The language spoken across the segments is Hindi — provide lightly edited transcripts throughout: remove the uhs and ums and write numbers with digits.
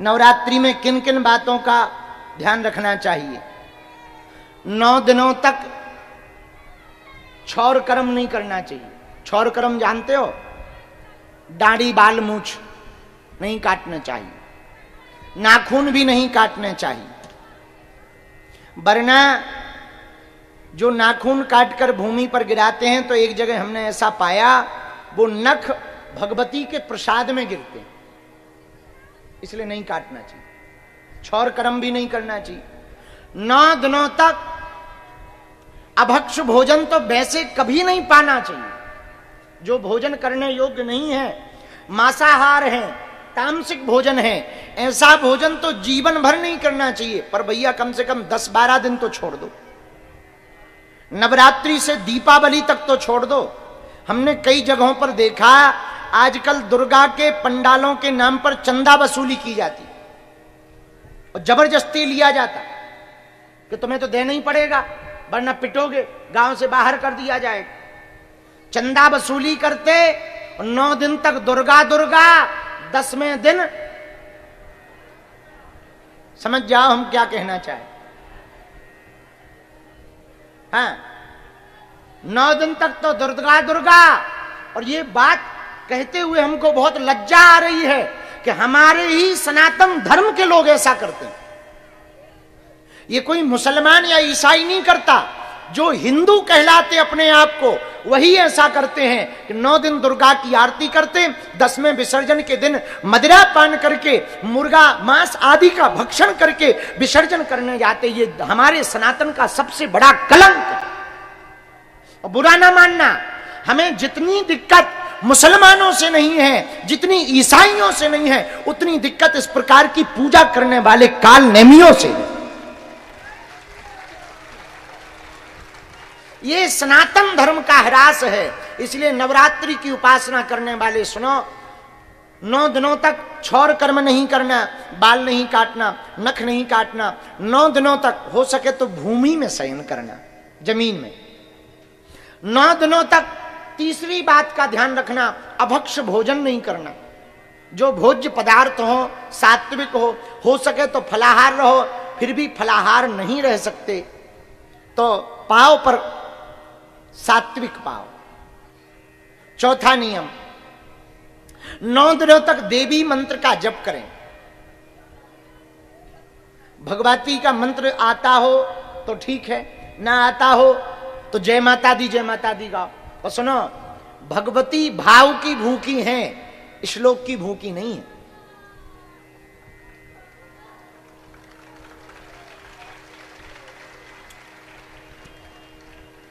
नवरात्रि में किन किन बातों का ध्यान रखना चाहिए। 9 दिनों तक छौर कर्म नहीं करना चाहिए। छौर कर्म जानते हो? दाढ़ी बाल मूछ नहीं काटना चाहिए, नाखून भी नहीं काटने चाहिए, वरना जो नाखून काटकर भूमि पर गिराते हैं तो एक जगह हमने ऐसा पाया, वो नख भगवती के प्रसाद में गिरते हैं, इसलिए नहीं काटना चाहिए। छौर कर्म भी नहीं करना चाहिए। 9 दिनों तक अभक्ष भोजन तो वैसे कभी नहीं पाना चाहिए। जो भोजन करने योग्य नहीं है, मांसाहार है, तामसिक भोजन है, ऐसा भोजन तो जीवन भर नहीं करना चाहिए। पर भैया कम से कम 10-12 दिन तो छोड़ दो। नवरात्रि से दीपावली तक तो छोड़ दो। हमने कई जगहों पर देखा, आजकल दुर्गा के पंडालों के नाम पर चंदा वसूली की जाती और जबरदस्ती लिया जाता कि तुम्हें तो देना ही पड़ेगा वरना पिटोगे, गांव से बाहर कर दिया जाएगा। चंदा वसूली करते और 9 दिन तक दुर्गा दुर्गा, 10वें दिन समझ जाओ हम क्या कहना चाहे। हाँ, 9 दिन तक तो दुर्गा दुर्गा। और ये बात कहते हुए हमको बहुत लज्जा आ रही है कि हमारे ही सनातन धर्म के लोग ऐसा करते हैं। ये कोई मुसलमान या ईसाई नहीं करता, जो हिंदू कहलाते अपने आप को वही ऐसा करते हैं कि 9 दिन दुर्गा की आरती करते, 10वें विसर्जन के दिन मदिरा पान करके, मुर्गा मांस आदि का भक्षण करके विसर्जन करने जाते। ये हमारे सनातन का सबसे बड़ा कलंक है। और बुरा ना मानना, हमें जितनी दिक्कत मुसलमानों से नहीं है, जितनी ईसाइयों से नहीं है, उतनी दिक्कत इस प्रकार की पूजा करने वाले काल नेमियों से है। ये सनातन धर्म का ह्रास है। इसलिए नवरात्रि की उपासना करने वाले सुनो, 9 दिनों तक छौर कर्म नहीं करना, बाल नहीं काटना, नख नहीं काटना। 9 दिनों तक हो सके तो भूमि में शयन करना, जमीन में। 9 दिनों तक तीसरी बात का ध्यान रखना, अभक्ष भोजन नहीं करना। जो भोज्य पदार्थ हो, सात्विक हो सके तो फलाहार रहो। फिर भी फलाहार नहीं रह सकते तो पाव पर सात्विक पाव। चौथा नियम, 9 दिनों तक देवी मंत्र का जप करें। भगवती का मंत्र आता हो तो ठीक है, ना आता हो तो जय माता दी गाओ। और सुनो, भगवती भाव की भूखी हैं, श्लोक की भूखी नहीं है।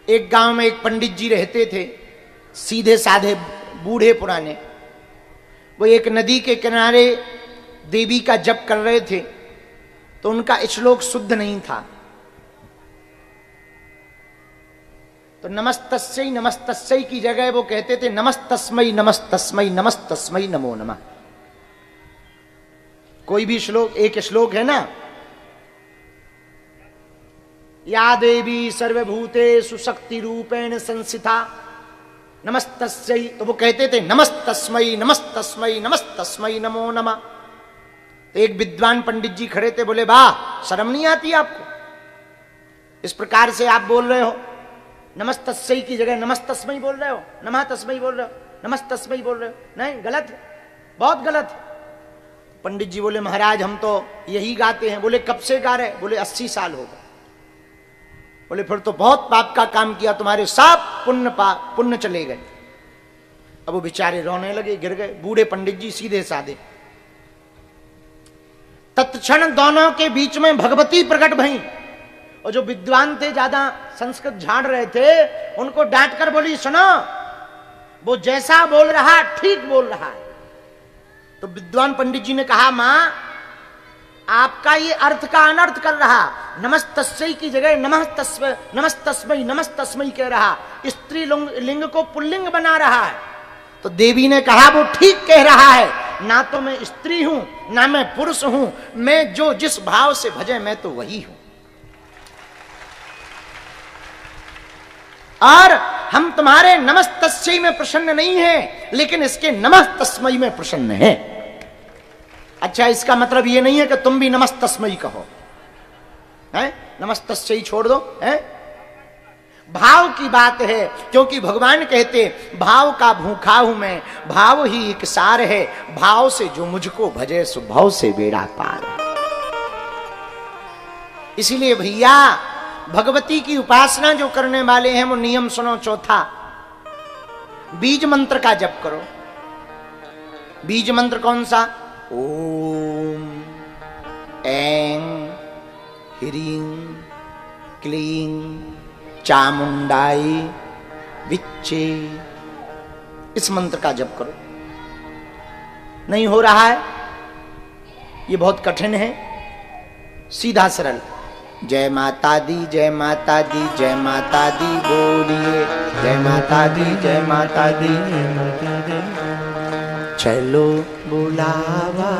एक गांव में एक पंडित जी रहते थे, सीधे साधे बूढ़े पुराने। वो एक नदी के किनारे देवी का जप कर रहे थे तो उनका श्लोक शुद्ध नहीं था। तो नमस्तस्यै की जगह वो कहते थे नमस्तस्मै नमस्तस्मै नमस्तस्मै नमो नमः। कोई भी श्लोक, एक श्लोक है ना, या देवी सर्वभूतेषु शक्ति रूपेण संस्थिता नमस्तस्यै, तो वो कहते थे नमस्तस्मै नमस्तस्मै नमस्तस्मै नमो नमः। तो एक विद्वान पंडित जी खड़े थे, बोले वाह, शर्म नहीं आती आपको? इस प्रकार से आप बोल रहे हो, नमस्तस्यै की जगह नमस्तस्मै बोल रहे हो, नमः तस्मै बोल रहे हो, नमस्तस्मै बोल रहे हो। नहीं, गलत है, बहुत गलत है। पंडित जी बोले महाराज हम तो यही गाते हैं। बोले कब से गा रहे? बोले 80 साल हो गए। बोले फिर तो बहुत पाप का काम किया, तुम्हारे सब पुण्य चले गए। अब वो बेचारे रोने लगे, गिर गए। बूढ़े पंडित जी सीधे साधे। तत्क्षण दोनों के बीच में भगवती प्रकट भई, और जो विद्वान थे, ज्यादा संस्कृत झाड़ रहे थे, उनको डांट कर बोली सुनो, वो जैसा बोल रहा ठीक बोल रहा है। तो विद्वान पंडित जी ने कहा मां, आपका ये अर्थ का अनर्थ कर रहा। नमस्तस्यै की जगह नमस्तस्मै नमस्तस्मै कह रहा, स्त्री लिंग को पुल्लिंग बना रहा है। तो देवी ने कहा वो ठीक कह रहा है, ना तो मैं स्त्री हूं ना मैं पुरुष हूं, मैं जो जिस भाव से भजे मैं तो वही हूं। और हम तुम्हारे नमस्तस्यै में प्रसन्न नहीं हैं, लेकिन इसके नमः तस्मै में प्रसन्न हैं। अच्छा, इसका मतलब ये नहीं है कि तुम भी नमस्तस्मयी कहो, है? नमस्तस्यै छोड़ दो, है? भाव की बात है, क्योंकि भगवान कहते भाव का भूखा हूं मैं, भाव ही एक सार है, भाव से जो मुझको भजे सो भाव से बेड़ा पार है। इसीलिए भैया भगवती की उपासना जो करने वाले हैं वो नियम सुनो। चौथा, बीज मंत्र का जप करो। बीज मंत्र कौन सा? ओम ऐं ह्रीं क्लीं चामुंडाई विच्चे, इस मंत्र का जप करो। नहीं हो रहा है, ये बहुत कठिन है, सीधा सरल जय माता दी जय माता दी जय माता दी बोलिए, जय माता दी जय माता दी जय माता दी, चलो बुलावा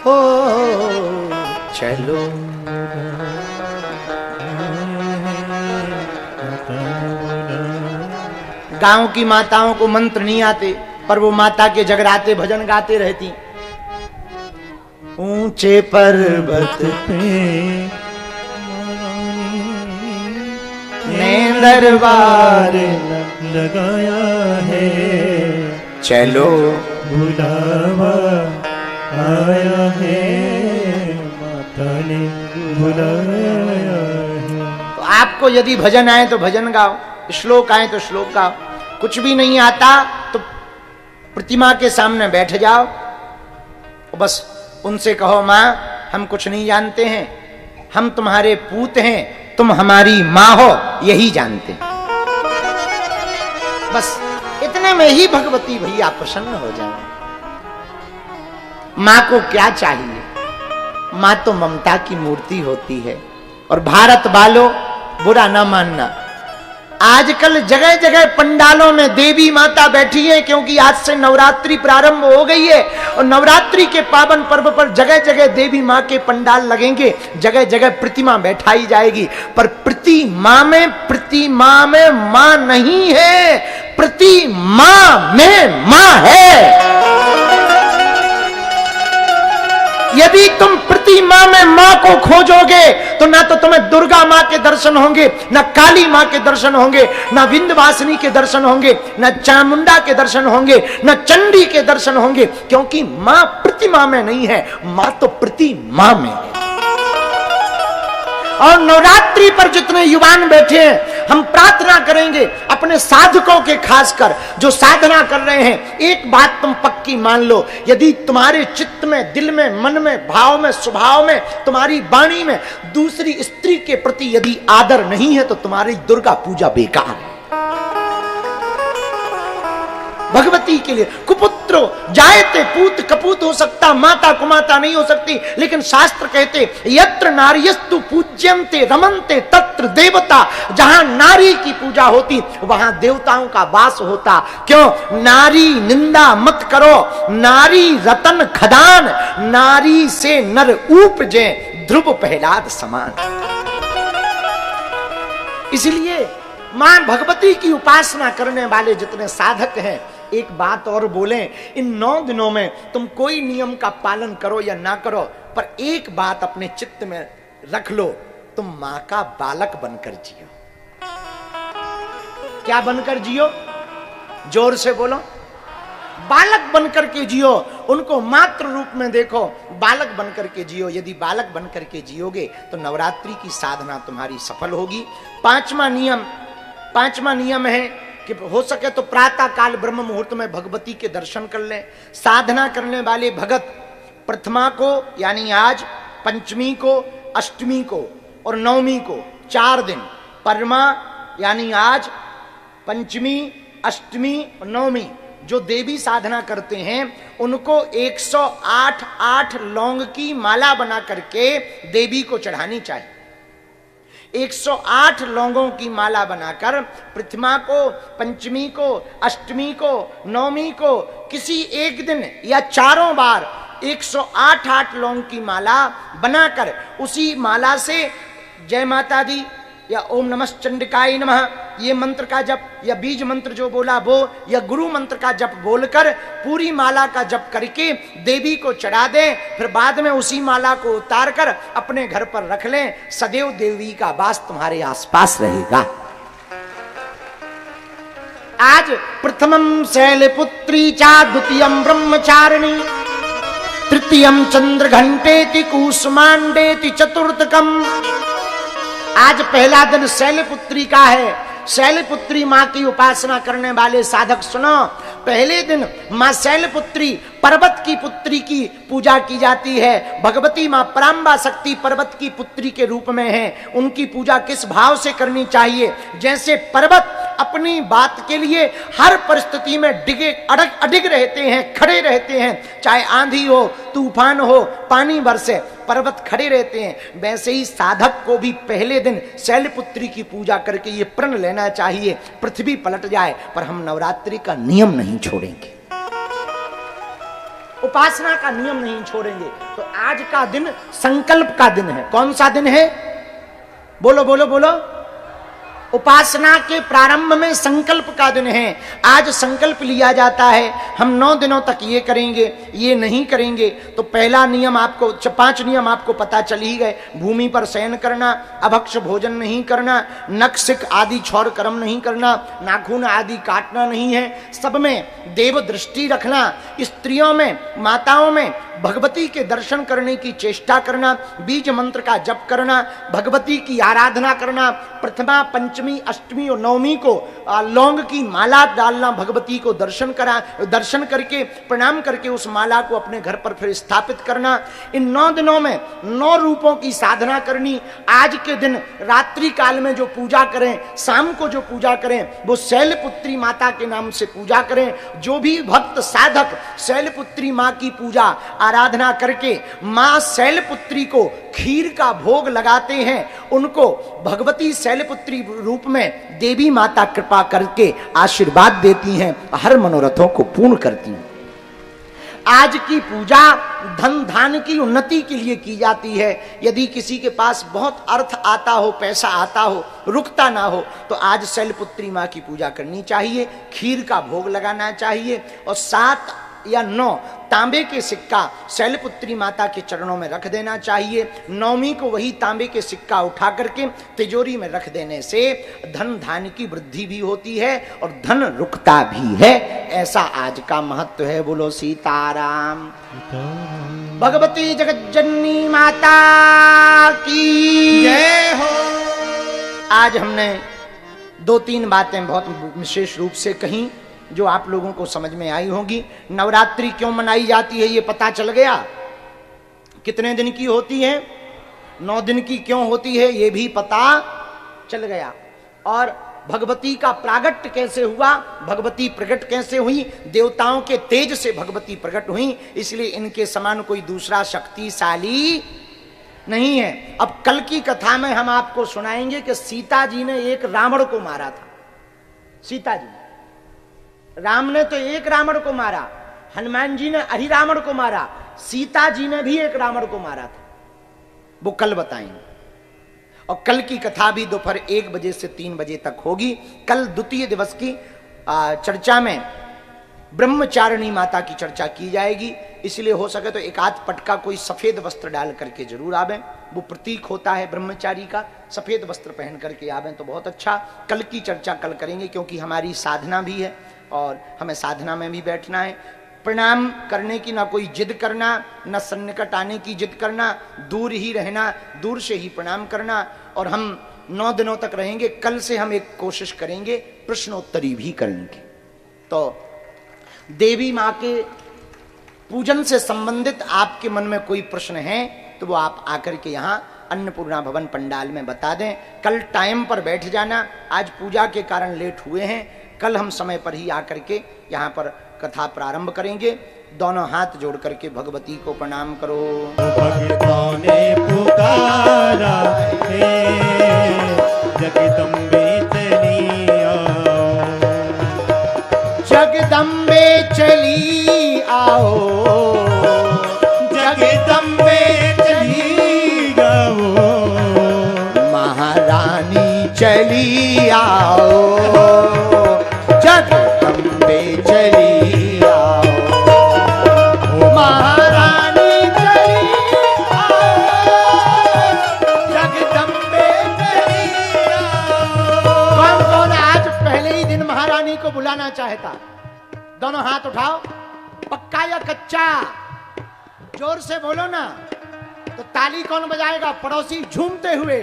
हो चलो। गांव की माताओं को मंत्र नहीं आते, पर वो माता के जगराते भजन गाते रहती। ऊंचे पर्वत पे ने दरबार लगाया है, चलो बुलावा आया है, माता ने बुलाया है। तो आपको यदि भजन आए तो भजन गाओ, श्लोक आए तो श्लोक गाओ। कुछ भी नहीं आता तो प्रतिमा के सामने बैठ जाओ, बस उनसे कहो मां हम कुछ नहीं जानते हैं, हम तुम्हारे पूत हैं, तुम हमारी मां हो, यही जानते हैं। बस इतने में ही भगवती भैया प्रसन्न हो जाए। मां को क्या चाहिए? मां तो ममता की मूर्ति होती है। और भारत वालों बुरा ना मानना, आजकल जगह जगह पंडालों में देवी माता बैठी है, क्योंकि आज से नवरात्रि प्रारंभ हो गई है और नवरात्रि के पावन पर्व पर जगह जगह देवी मां के पंडाल लगेंगे, जगह जगह प्रतिमा बैठाई जाएगी। पर प्रतिमा में मां नहीं है, प्रतिमा में मां है। यदि तुम प्रतिमा में मां को खोजोगे तो ना तो तुम्हें दुर्गा मां के दर्शन होंगे, ना काली मां के दर्शन होंगे, ना विंध्यवासिनी के दर्शन होंगे, ना चामुंडा के दर्शन होंगे, ना चंडी के दर्शन होंगे, क्योंकि मां प्रतिमा में नहीं है, मां तो प्रतिमा में है। और नवरात्रि पर जितने युवान बैठे हैं, हम प्रार्थना करेंगे अपने साधकों के, खासकर जो साधना कर रहे हैं, एक बात तुम पक्की मान लो, यदि तुम्हारे चित्त में, दिल में, मन में, भाव में, स्वभाव में, तुम्हारी वाणी में दूसरी स्त्री के प्रति यदि आदर नहीं है तो तुम्हारी दुर्गा पूजा बेकार है। भगवती के लिए कुपुत्रो जायते पूत कपूत हो सकता, माता कुमाता नहीं हो सकती। लेकिन शास्त्र कहते यत्र नार्यस्तु पूज्यन्ते रमन्ते तत्र देवता, जहां नारी की पूजा होती वहां देवताओं का वास होता। क्यों? नारी निंदा मत करो, नारी रतन खदान, नारी से नर उपजे ध्रुव प्रहलाद समान। इसलिए मां भगवती की उपासना करने वाले जितने साधक हैं, एक बात और बोलें, इन 9 दिनों में तुम कोई नियम का पालन करो या ना करो, पर एक बात अपने चित्त में रख लो, तुम मां का बालक बनकर जियो। क्या बनकर जियो? जोर से बोलो। बालक बनकर के जियो, उनको मात्र रूप में देखो, बालक बनकर के जियो। यदि बालक बनकर के जियोगे तो नवरात्रि की साधना तुम्हारी सफल होगी। पांचवा नियम है कि हो सके तो प्रातः काल ब्रह्म मुहूर्त में भगवती के दर्शन कर लें। साधना करने वाले भगत प्रथमा को यानी आज, पंचमी को, अष्टमी को और नवमी को 4 दिन, परमा यानी आज, पंचमी, अष्टमी और नवमी जो देवी साधना करते हैं उनको 108 लौंग की माला बना करके देवी को चढ़ानी चाहिए। 108 लौंगों की माला बनाकर प्रथमा को, पंचमी को, अष्टमी को, नवमी को किसी एक दिन या 4 बार 108 लौंग की माला बनाकर उसी माला से जय माता दी या ओम नमः चंडिकाय नमः ये मंत्र का जप या बीज मंत्र जो बोला वो या गुरु मंत्र का जप बोलकर पूरी माला का जप करके देवी को चढ़ा दें, फिर बाद में उसी माला को उतार कर अपने घर पर रख लें। सदैव देवी का वास तुम्हारे आसपास रहेगा। आज प्रथमम शैलपुत्री चा, द्वितीयम ब्रह्मचारिणी, तृतीयम चंद्र घंटेति कुसुमांडेति, चतुर्थकम। आज पहला दिन शैलपुत्री का है। शैलपुत्री मां की उपासना करने वाले साधक सुनो, पहले दिन मां शैलपुत्री पर्वत की पुत्री की पूजा की जाती है। भगवती मां पराम्बा शक्ति पर्वत की पुत्री के रूप में है। उनकी पूजा किस भाव से करनी चाहिए? जैसे पर्वत अपनी बात के लिए हर परिस्थिति में अडिग रहते हैं, खड़े रहते हैं, चाहे आंधी हो, तूफान हो, पानी बरसे, पर्वत खड़े रहते हैं। वैसे ही साधक को भी पहले दिन शैलपुत्री की पूजा करके ये प्रण लेना चाहिए, पृथ्वी पलट जाए पर हम नवरात्रि का नियम नहीं छोड़ेंगे, उपासना का नियम नहीं छोड़ेंगे। तो आज का दिन संकल्प का दिन है। कौन सा दिन है? बोलो बोलो बोलो। उपासना के प्रारंभ में संकल्प का दिन है। आज संकल्प लिया जाता है हम 9 दिनों तक ये करेंगे, ये नहीं करेंगे। तो पहला नियम आपको, 5 नियम आपको पता चल ही गए। भूमि पर शयन करना, अभक्ष भोजन नहीं करना, नख सिक आदि छौर कर्म नहीं करना, नाखून आदि काटना नहीं है, सब में देव दृष्टि रखना, स्त्रियों में, माताओं में भगवती के दर्शन करने की चेष्टा करना, बीज मंत्र का जप करना, भगवती की आराधना करना, प्रथमा पंचमी अष्टमी और नवमी को लौंग की माला डालना, भगवती को दर्शन करके प्रणाम करके उस माला को अपने घर पर फिर स्थापित करना। इन 9 दिनों में 9 रूपों की साधना करनी। आज के दिन रात्रि काल में जो पूजा करें, शाम को जो पूजा करें, वो शैलपुत्री माता के नाम से पूजा करें। जो भी भक्त साधक शैलपुत्री माँ की पूजा आराधना करके मां शैलपुत्री को खीर का भोग लगाते हैं, उनको भगवती शैलपुत्री रूप में देवी माता कृपा करके आशीर्वाद देती हैं, हर मनोरथों को पूर्ण करती हैं। आज की पूजा धन धान की उन्नति के लिए की जाती है। यदि किसी के पास बहुत अर्थ आता हो, पैसा आता हो, रुकता ना हो, तो आज शैलपुत्री मां की पूजा करनी चाहिए, खीर का भोग लगाना चाहिए और 7 या 9 तांबे के सिक्का शैलपुत्री माता के चरणों में रख देना चाहिए। नवमी को वही तांबे के सिक्का उठा करके तिजोरी में रख देने से धन धान की वृद्धि भी होती है और धन रुकता भी है। ऐसा आज का महत्व है। बोलो सीताराम। भगवती जगज्जननी माता की जय हो। आज हमने 2-3 बातें बहुत विशेष रूप से कही जो आप लोगों को समझ में आई होगी। नवरात्रि क्यों मनाई जाती है ये पता चल गया। कितने दिन की होती है? 9 दिन की क्यों होती है ये भी पता चल गया। और भगवती का प्रागट्य कैसे हुआ, भगवती प्रकट कैसे हुई, देवताओं के तेज से भगवती प्रकट हुई, इसलिए इनके समान कोई दूसरा शक्तिशाली नहीं है। अब कल की कथा में हम आपको सुनाएंगे कि सीता जी ने एक रावण को मारा था। सीता जी, राम ने तो एक रावण को मारा, हनुमान जी ने अहि रावण को मारा, सीता जी ने भी एक रावण को मारा था। वो कल बताएंगे। और कल की कथा भी दोपहर 1 बजे से 3 बजे तक होगी। कल द्वितीय दिवस की चर्चा में ब्रह्मचारिणी माता की चर्चा की जाएगी, इसलिए हो सके तो एक आध पटका कोई सफेद वस्त्र डाल करके जरूर आवें। वो प्रतीक होता है ब्रह्मचारी का, सफेद वस्त्र पहन करके आवें तो बहुत अच्छा। कल की चर्चा कल करेंगे क्योंकि हमारी साधना भी है और हमें साधना में भी बैठना है। प्रणाम करने की ना कोई जिद करना, न सन्निकट आने की जिद करना, दूर ही रहना, दूर से ही प्रणाम करना। और हम 9 दिनों तक रहेंगे। कल से हम एक कोशिश करेंगे प्रश्नोत्तरी भी करने की। तो देवी माँ के पूजन से संबंधित आपके मन में कोई प्रश्न है तो वो आप आकर के यहाँ अन्नपूर्णा भवन पंडाल में बता दें। कल टाइम पर बैठ जाना, आज पूजा के कारण लेट हुए हैं। कल हम समय पर ही आकर के यहाँ पर कथा प्रारंभ करेंगे। दोनों हाथ जोड़ करके भगवती को प्रणाम करो। भक्तों ने पुकारा हे जगदम्बे चली आओ, जगदम्बे चली आओ, जगदम्बे चली आओ, महारानी चली आओ। कहता। दोनों हाथ उठाओ, पक्का या कच्चा? जोर से बोलो ना। तो ताली कौन बजाएगा? पड़ोसी झूमते हुए।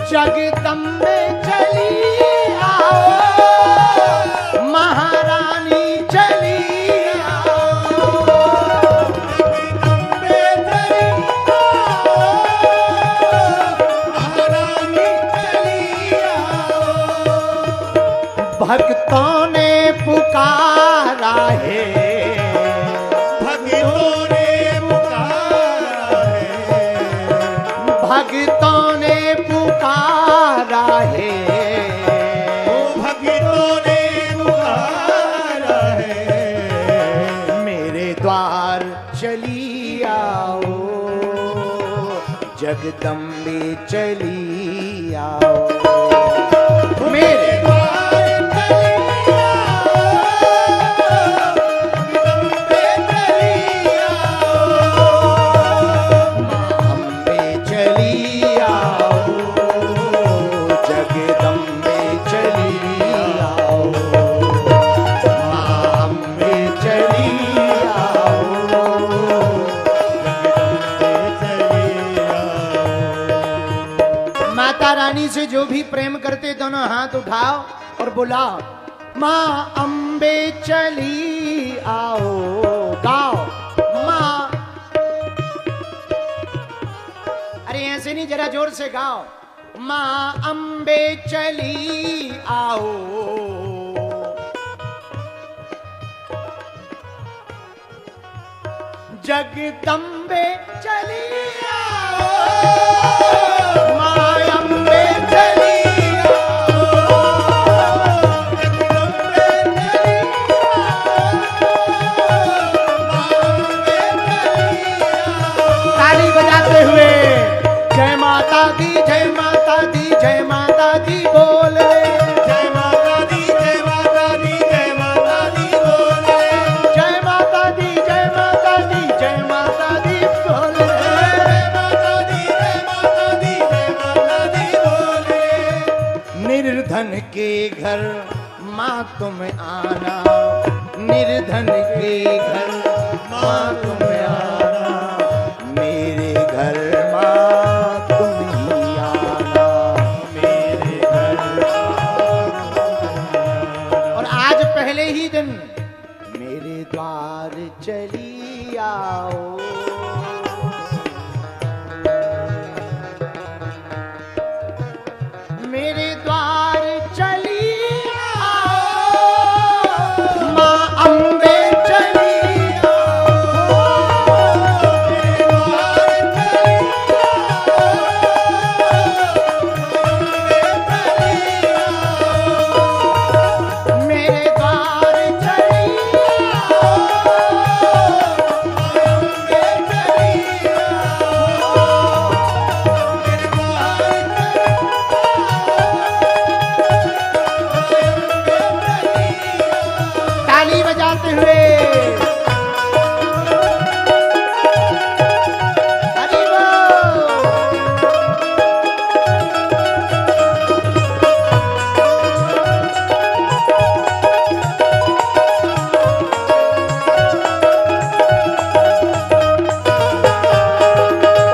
जगदम्बे चली आओ, महारानी चली आओ। जगदम्बे चली आओ, महारानी चली आओ। भक्तों ने पुकारा है, भक्तों ने पुकारा है, भक्तों ने पुकारा है। ओ भक्तों ने पुकारा है। मेरे द्वार चली आओ, जगदम्बे चली आओ। मेरे द्वार चली आओ, जगदम्बे चली आओ। अम्बे चली आओ, जगदम्बे चली आओ। अम्बे चली आओ, माता रानी से जो भी प्रेम करते दोनों हाथ उठाओ और बुलाओ, माँ अम्बे चली आओ। गाओ माँ। अरे ऐसे नहीं, जरा जोर से गाओ। माँ अम्बे चली आओ, जगदम्बे चली आओ। माँ अम्बे चली आओ, जगदम्बे चली आओ, माँ अम्बे चली आओ। ताली बजाते हुए जय माता दी, जय माता दी, जय माता दी बोल रे। जय माता दी, जय माता दी, जय माता दी बोल रे। जय माता दी, जय माता दी, जय माता दी बोल रे। जय माता दी, जय माता दी, जय माता दी बोल रे। निर्धन के घर माँ तुम आना, निर्धन के घर माँ तुम आना। मेरे घर माँ तुम ही आना, मेरे घर। और आज पहले ही दिन मेरे द्वार चली आओ।